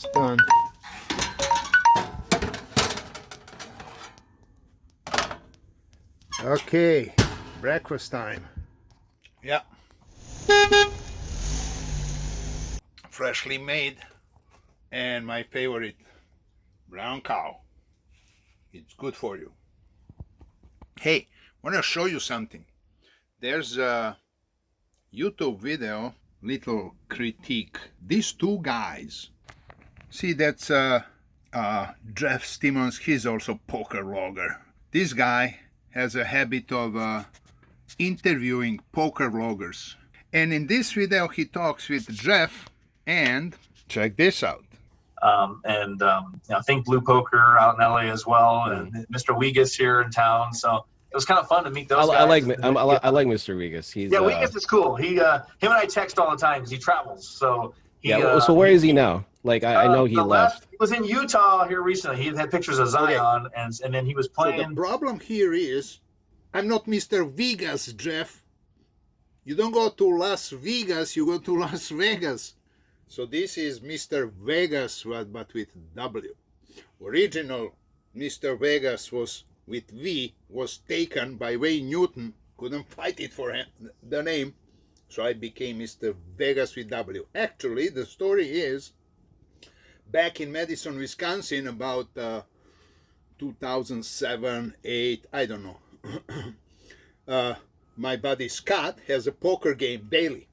It's done. Okay, breakfast time. Yeah. Freshly made, and my favorite, brown cow. It's good for you. Hey, I want to show you something. There's a YouTube video, little critique. These two guys. See, that's Jeff Simmons. He's also poker vlogger. This guy has a habit of interviewing poker vloggers. And in this video, he talks with Jeff, and check this out. I think Blue Poker out in LA as well, and Mr. Wegas here in town. So it was kind of fun to meet those guys. I like Mr. Wegas. He's Wegas is cool. Him and I text all the time because he travels. So so where is he now? Like I know he left. He was in Utah here recently. He had pictures of Zion, and then he was playing. So the problem here is, I'm not Mr. Vegas, Jeff. You don't go to Las Vegas, you go to Las Vegas. So this is Mr. Vegas, but with W. Original Mr. Vegas was with V, was taken by Wayne Newton. Couldn't fight it for the name. So I became Mr. Vegas with W. Actually, the story is, back in Madison, Wisconsin, about 2007, 8, I don't know. My buddy Scott has a poker game daily.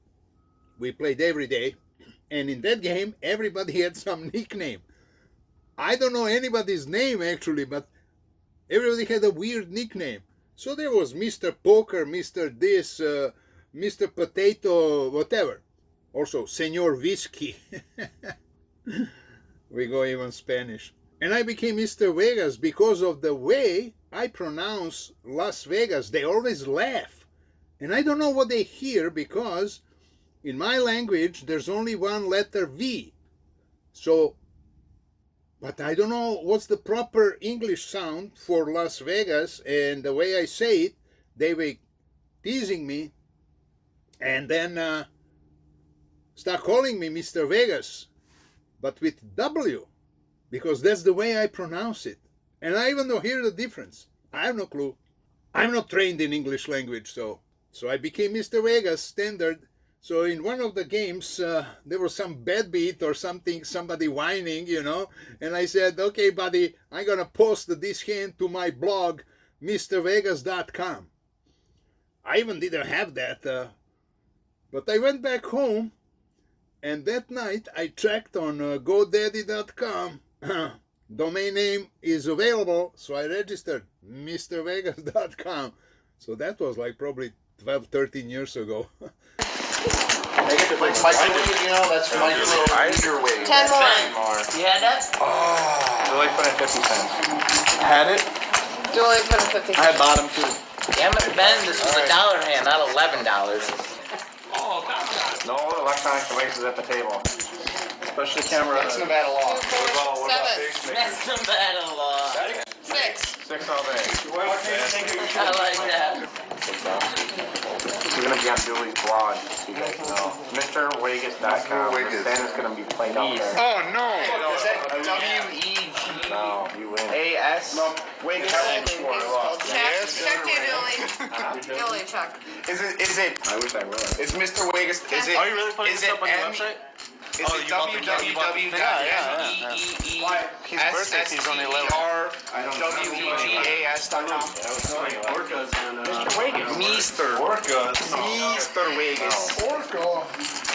We played every day. And in that game, everybody had some nickname. I don't know anybody's name, actually, but everybody had a weird nickname. So there was Mr. Poker, Mr. This, Mr. Potato, whatever. Also, Senor Whiskey. We go even Spanish. And I became Mr. Vegas because of the way I pronounce Las Vegas. They always laugh. And I don't know what they hear, because in my language, there's only one letter V. So, but I don't know what's the proper English sound for Las Vegas. And the way I say it, they were teasing me. And then start calling me Mr. Vegas, but with W, because that's the way I pronounce it. And I even don't hear the difference. I have no clue. I'm not trained in English language, so I became Mr. Vegas standard. So in one of the games, there was some bad beat or something, somebody whining, and I said, okay, buddy, I'm going to post this hand to my blog, MrVegas.com. I even didn't have that, but I went back home, and that night I checked on GoDaddy.com. Domain name is available, so I registered MrVegas.com. So that was like probably 12, 13 years ago. That's microwave. 10 more. You had that? Oh. Really put in 50 cents. Had it? You only put in 50 cents. I had bottom too. Damn it, Ben, this was $1 hand, not $11. Oh, no electronic devices at the table. Especially camera. That's Nevada law. That's Nevada law. 6. 6 all day. I like that. We're going to be on Dewey's blog, so you guys know. MrWegas.com. Stan is going to be played out there. Oh, no. Is that W-E-G? No, you win. A-S? No, Wegas. Check, Dilly, check. Is it? I wish I was. Is Mr. Wegas? Is it? Are you really putting this up on your website? Is it www.megas? His birthday is on the 11th. WEGAS.com. Mr. Wegas. Mr. Wegas.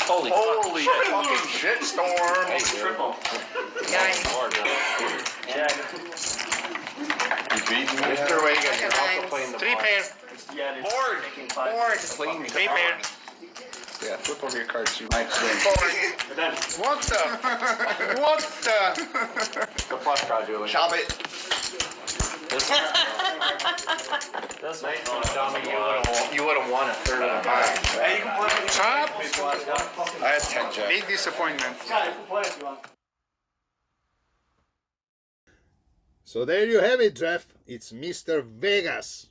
Holy fucking shitstorm. Triple. Mr. Wegas, you're also playing the 3-pair. Board. 3-pair. Yeah, flip over your cards. You might swing. What the? The flush draw, Julie. Chop it. That's nice. You would have won a third of the time. Hey, you can play. Chop? I had 10 jacks. Big disappointment. Yeah, you can play if you want. So there you have it, Jeff. It's Mr. Vegas.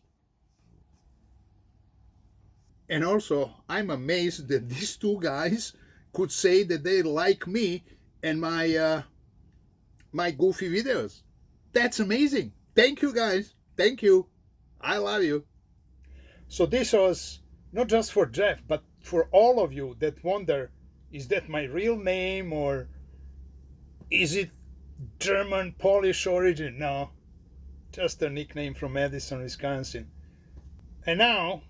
And also, I'm amazed that these two guys could say that they like me and my my goofy videos. That's amazing. Thank you, guys. Thank you. I love you. So this was not just for Jeff, but for all of you that wonder, is that my real name or is it German, Polish origin? No, just a nickname from Madison, Wisconsin. And now,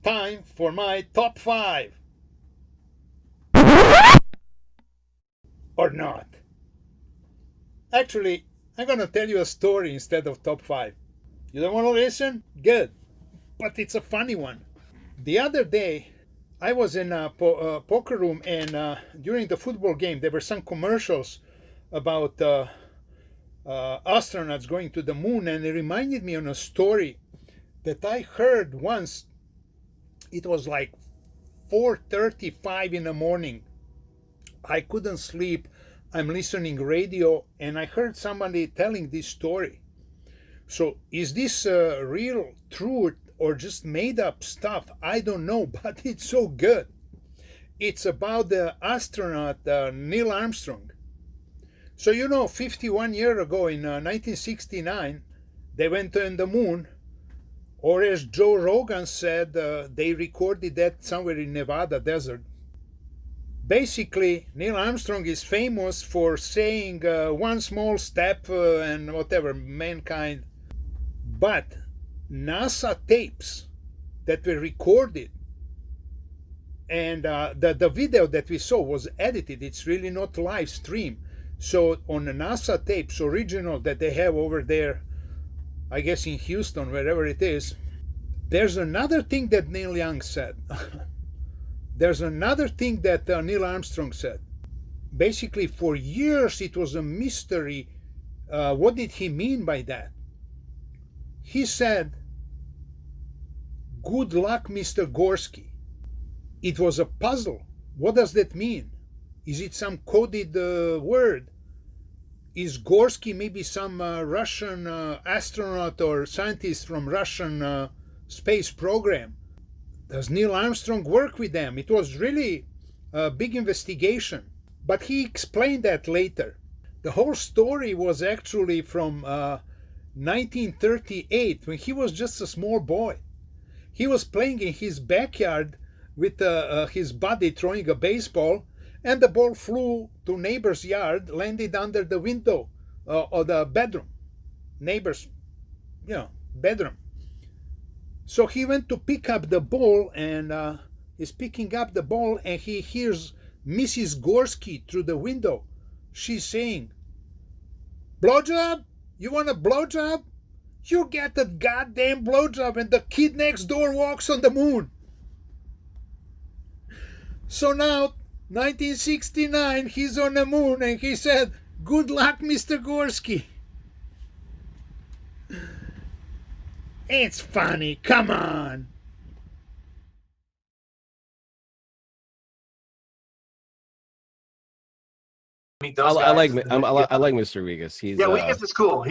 time for my top 5. Or not. Actually, I'm going to tell you a story instead of top 5. You don't want to listen? Good. But it's a funny one. The other day, I was in a poker room, and during the football game, there were some commercials about astronauts going to the moon, and it reminded me of a story that I heard once. It was like 4:35 in the morning. I couldn't sleep. I'm listening radio, and I heard somebody telling this story. So is this real truth or just made up stuff? I don't know, but it's so good. It's about the astronaut Neil Armstrong. So 51 years ago in 1969, they went on the moon, or as Joe Rogan said, they recorded that somewhere in Nevada desert. Basically, Neil Armstrong is famous for saying one small step and whatever, mankind. But NASA tapes that were recorded, and the video that we saw was edited. It's really not live stream. So on the NASA tapes, original that they have over there, I guess in Houston, wherever it is, there's another thing that Neil Young said. There's another thing that Neil Armstrong said. Basically, for years it was a mystery. What did he mean by that? He said, "Good luck, Mr. Gorsky." It was a puzzle. What does that mean? Is it some coded word? Is Gorsky maybe some Russian astronaut or scientist from Russian space program? Does Neil Armstrong work with them? It was really a big investigation. But he explained that later. The whole story was actually from 1938, when he was just a small boy. He was playing in his backyard with his buddy throwing a baseball, and the ball flew to neighbor's yard, landed under the window of the bedroom. Neighbor's, bedroom. So he went to pick up the ball, and he's picking up the ball, and he hears Mrs. Gorsky through the window. She's saying, "Blowjob? You want a blowjob? You get a goddamn blowjob," and the kid next door walks on the moon. So now, 1969, he's on the moon, and he said, "Good luck, Mr. Gorsky." It's funny, come on. Meet those I guys. like Mr. Wiggis. He's Yeah, Wiggis is cool.